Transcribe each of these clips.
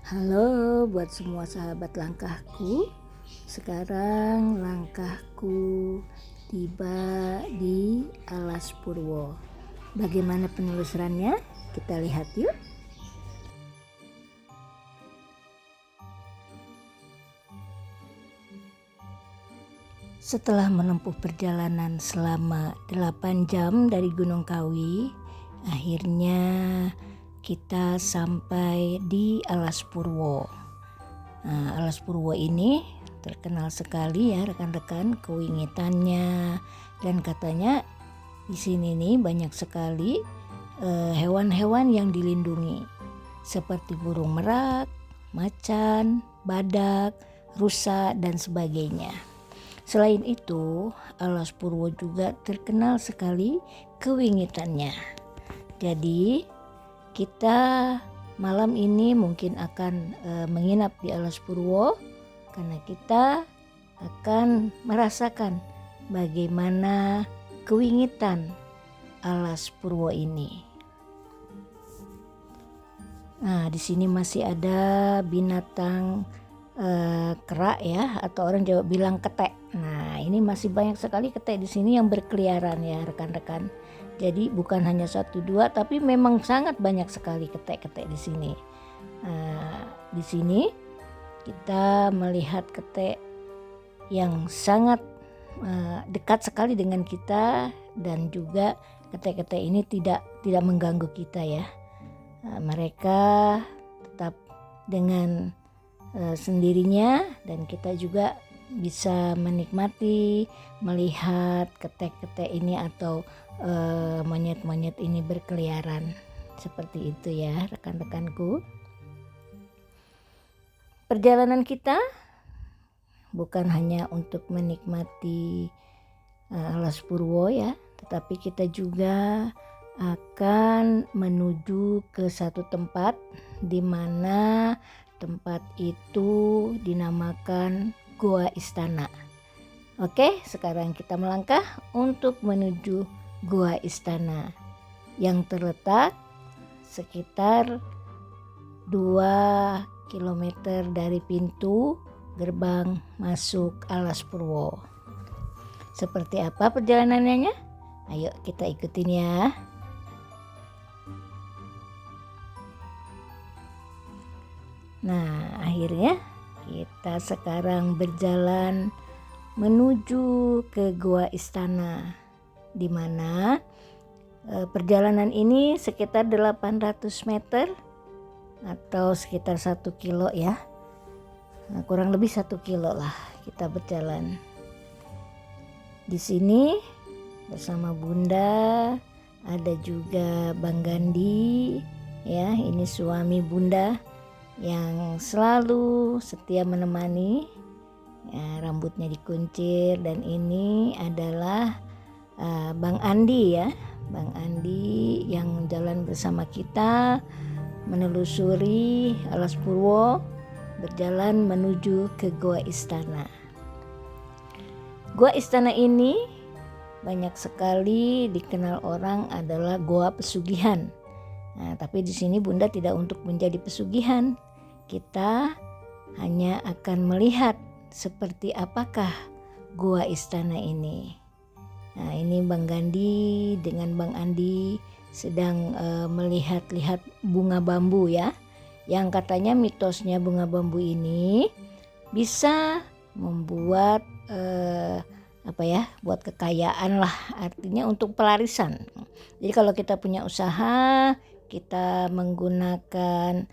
Halo buat semua sahabat langkahku. Sekarang langkahku tiba di Alas Purwo. Bagaimana penelusurannya? Kita lihat yuk. Setelah menempuh perjalanan selama 8 jam dari Gunung Kawi, akhirnya kita sampai di Alas Purwo. Nah, Alas Purwo ini terkenal sekali ya rekan-rekan kewingitannya, dan katanya di sini nih banyak sekali hewan-hewan yang dilindungi seperti burung merak, macan, badak, rusa dan sebagainya. Selain itu, Alas Purwo juga terkenal sekali kewingitannya. Jadi kita malam ini mungkin akan menginap di Alas Purwo karena kita akan merasakan bagaimana kewingitan Alas Purwo ini. Nah, di sini masih ada binatang kera ya, atau orang Jawa bilang ketek. Nah, ini masih banyak sekali ketek di sini yang berkeliaran ya rekan-rekan. Jadi bukan hanya 1-2, tapi memang sangat banyak sekali ketek-ketek di sini. Di sini kita melihat ketek yang sangat dekat sekali dengan kita, dan juga ketek-ketek ini tidak mengganggu kita ya. Mereka tetap dengan sendirinya, dan kita juga bisa menikmati melihat ketek-ketek ini atau monyet-monyet ini berkeliaran. Seperti itu ya rekan-rekanku. Perjalanan kita bukan hanya untuk menikmati Alas Purwo ya, tetapi kita juga akan menuju ke satu tempat di mana tempat itu dinamakan Goa Istana. Oke, sekarang kita melangkah untuk menuju Goa Istana yang terletak sekitar 2 km dari pintu gerbang masuk Alas Purwo. Seperti apa perjalanannya? Ayo kita ikutin ya. Nah, akhirnya kita sekarang berjalan menuju ke Goa Istana, di mana perjalanan ini sekitar 800 meter atau sekitar 1 kilo ya. Nah, kurang lebih 1 kilo lah kita berjalan. Di sini bersama Bunda ada juga Bang Gandhi ya, ini suami Bunda yang selalu setia menemani ya, rambutnya dikuncir. Dan ini adalah Bang Andi ya, Bang Andi yang jalan bersama kita menelusuri Alas Purwo, berjalan menuju ke Goa Istana. Goa Istana ini banyak sekali dikenal orang adalah Goa Pesugihan. Nah, tapi di sini Bunda tidak untuk menjadi pesugihan. Kita hanya akan melihat seperti apakah Goa Istana ini. Nah, ini Bang Gandhi dengan Bang Andi sedang melihat-lihat bunga bambu ya. Yang katanya mitosnya bunga bambu ini bisa membuat buat kekayaan lah, artinya untuk pelarisan. Jadi kalau kita punya usaha, kita menggunakan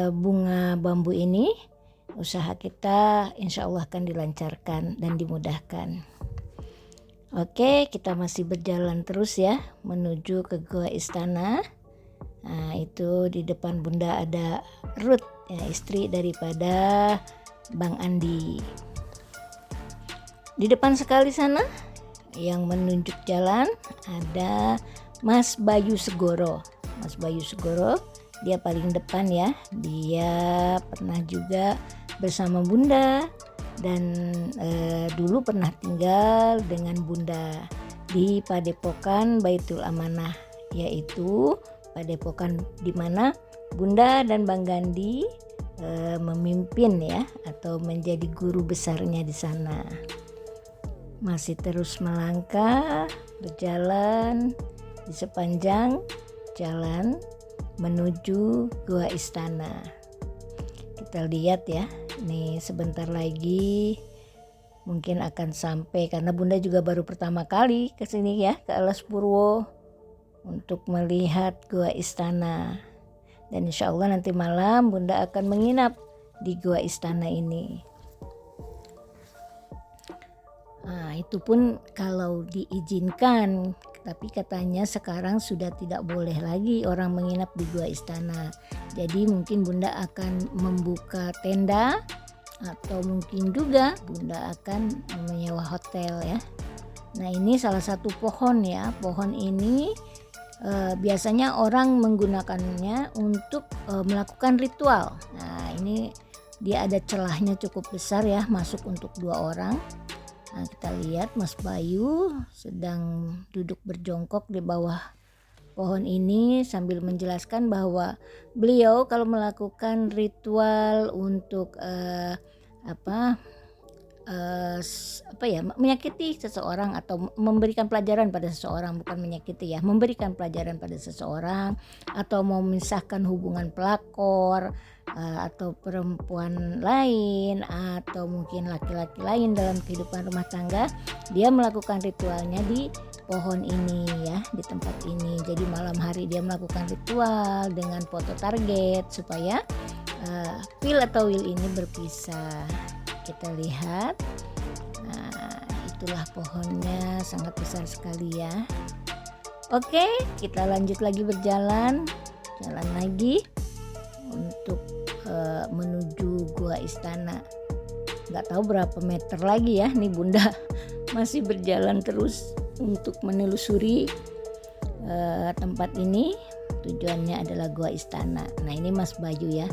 bunga bambu ini, usaha kita insya Allah akan dilancarkan dan dimudahkan. Oke, kita masih berjalan terus ya menuju ke Goa Istana. Nah, itu di depan Bunda ada Ruth ya, istri daripada Bang Andi. Di depan sekali sana yang menunjuk jalan ada Mas Bayu Segoro. Mas Bayu Segoro dia paling depan ya. Dia pernah juga bersama Bunda dan dulu pernah tinggal dengan Bunda di Padepokan Baitul Amanah, yaitu Padepokan di mana Bunda dan Bang Gandhi memimpin ya, atau menjadi guru besarnya di sana. Masih terus melangkah, berjalan di sepanjang jalan menuju Gua Istana. Kita lihat ya, nih sebentar lagi mungkin akan sampai, karena Bunda juga baru pertama kali ke sini ya, ke Alas Purwo untuk melihat Gua Istana. Dan insya Allah nanti malam Bunda akan menginap di Gua Istana ini. Nah, itu pun kalau diizinkan, tapi katanya sekarang sudah tidak boleh lagi orang menginap di Gua Istana. Jadi mungkin Bunda akan membuka tenda, atau mungkin juga Bunda akan menyewa hotel ya. Nah, ini salah satu pohon ya. Pohon ini biasanya orang menggunakannya untuk melakukan ritual. Nah, ini dia ada celahnya cukup besar ya, masuk untuk 2 orang. Nah, kita lihat Mas Bayu sedang duduk berjongkok di bawah pohon ini sambil menjelaskan bahwa beliau kalau melakukan ritual untuk menyakiti seseorang atau memberikan pelajaran pada seseorang, bukan menyakiti ya, memberikan pelajaran pada seseorang, atau mau memisahkan hubungan pelakor atau perempuan lain, atau mungkin laki-laki lain dalam kehidupan rumah tangga, dia melakukan ritualnya di pohon ini ya, di tempat ini. Jadi malam hari dia melakukan ritual dengan foto target supaya Phil atau Will ini berpisah. Kita lihat, nah itulah pohonnya, sangat besar sekali ya. Oke, kita lanjut lagi berjalan, jalan lagi untuk menuju Gua Istana. Nggak tahu berapa meter lagi ya, nih Bunda masih berjalan terus untuk menelusuri tempat ini. Tujuannya adalah Gua Istana. Nah, ini Mas Bayu ya.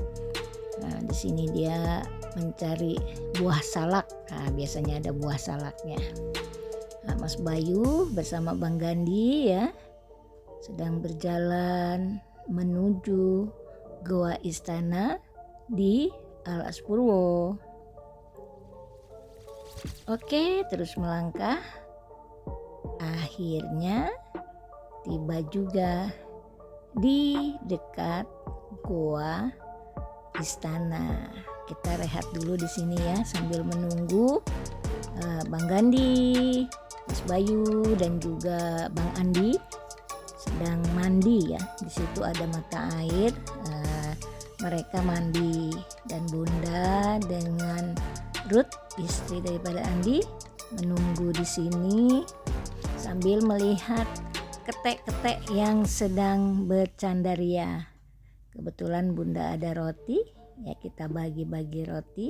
Nah, di sini dia mencari buah salak. Nah, biasanya ada buah salaknya. Nah, Mas Bayu bersama Bang Gandhi ya sedang berjalan menuju Gua Istana di Alas Purwo. Oke, terus melangkah. Akhirnya tiba juga di dekat Gua Istana. Kita rehat dulu di sini ya sambil menunggu Bang Gandhi, Mas Bayu dan juga Bang Andi sedang mandi ya. Di situ ada mata air, mereka mandi, dan Bunda dengan Ruth istri daripada Andi menunggu di sini sambil melihat ketek-ketek yang sedang bercandaria. Kebetulan Bunda ada roti, ya kita bagi-bagi roti.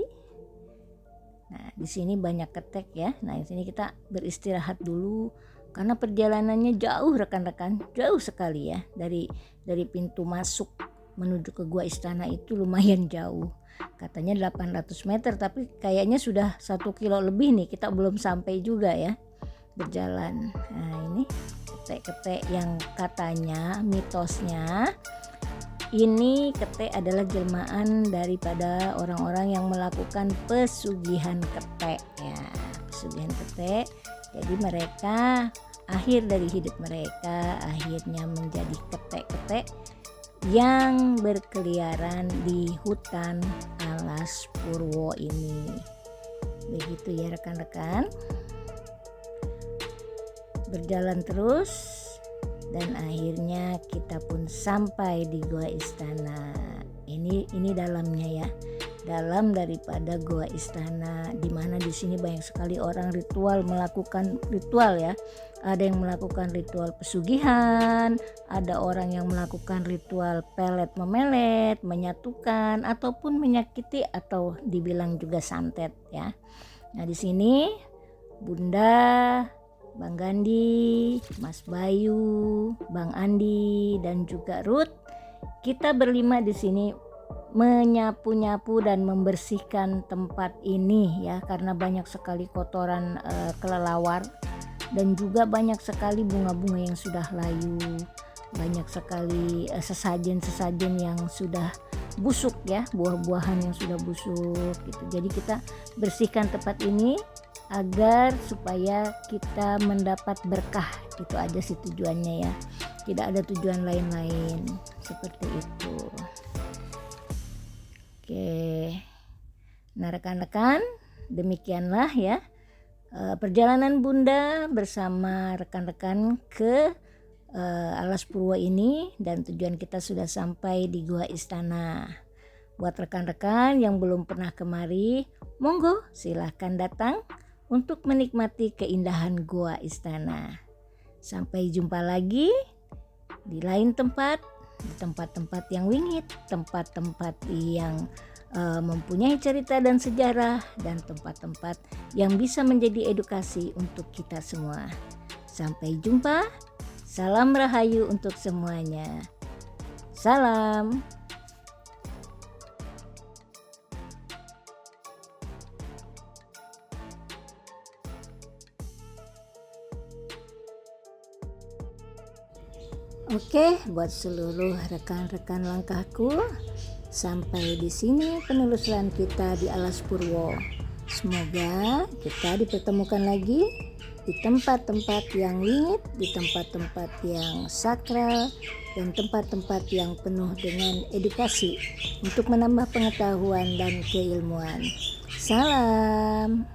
Nah, di sini banyak ketek ya. Nah, di sini kita beristirahat dulu karena perjalanannya jauh rekan-rekan, jauh sekali ya. Dari pintu masuk menuju ke Gua Istana itu lumayan jauh. Katanya 800 meter, tapi kayaknya sudah 1 kilo lebih nih, kita belum sampai juga ya berjalan. Nah, ini ketek-ketek yang katanya mitosnya ini ketek adalah jelmaan daripada orang-orang yang melakukan pesugihan ketek ya, pesugihan ketek. Jadi mereka akhir dari hidup mereka akhirnya menjadi ketek-ketek yang berkeliaran di hutan Alas Purwo ini. Begitu ya rekan-rekan. Berjalan terus dan akhirnya kita pun sampai di Gua Istana. Ini dalamnya ya. Dalam daripada Gua Istana, di mana di sini banyak sekali orang melakukan ritual ya. Ada yang melakukan ritual pesugihan, ada orang yang melakukan ritual pelet memelet, menyatukan ataupun menyakiti atau dibilang juga santet ya. Nah, di sini Bunda, Bang Gandhi, Mas Bayu, Bang Andi dan juga Ruth, kita berlima di sini menyapu-nyapu dan membersihkan tempat ini ya, karena banyak sekali kotoran kelelawar dan juga banyak sekali bunga-bunga yang sudah layu. banyak sekali sesajen-sesajen yang sudah busuk ya, buah-buahan yang sudah busuk gitu. Jadi kita bersihkan tempat ini agar supaya kita mendapat berkah. Itu aja sih tujuannya ya, tidak ada tujuan lain-lain seperti itu. Oke, nah rekan-rekan, demikianlah ya perjalanan Bunda bersama rekan-rekan ke Alas Purwo ini, dan tujuan kita sudah sampai di Gua Istana. Buat rekan-rekan yang belum pernah kemari, monggo silahkan datang untuk menikmati keindahan Gua Istana. Sampai jumpa lagi di lain tempat, di tempat-tempat yang wingit, tempat-tempat yang mempunyai cerita dan sejarah, dan tempat-tempat yang bisa menjadi edukasi untuk kita semua. Sampai jumpa. Salam rahayu untuk semuanya. Salam. Oke, buat seluruh rekan-rekan langkahku, sampai di sini penelusuran kita di Alas Purwo. Semoga kita dipertemukan lagi di tempat-tempat yang wingit, di tempat-tempat yang sakral, dan tempat-tempat yang penuh dengan edukasi untuk menambah pengetahuan dan keilmuan. Salam.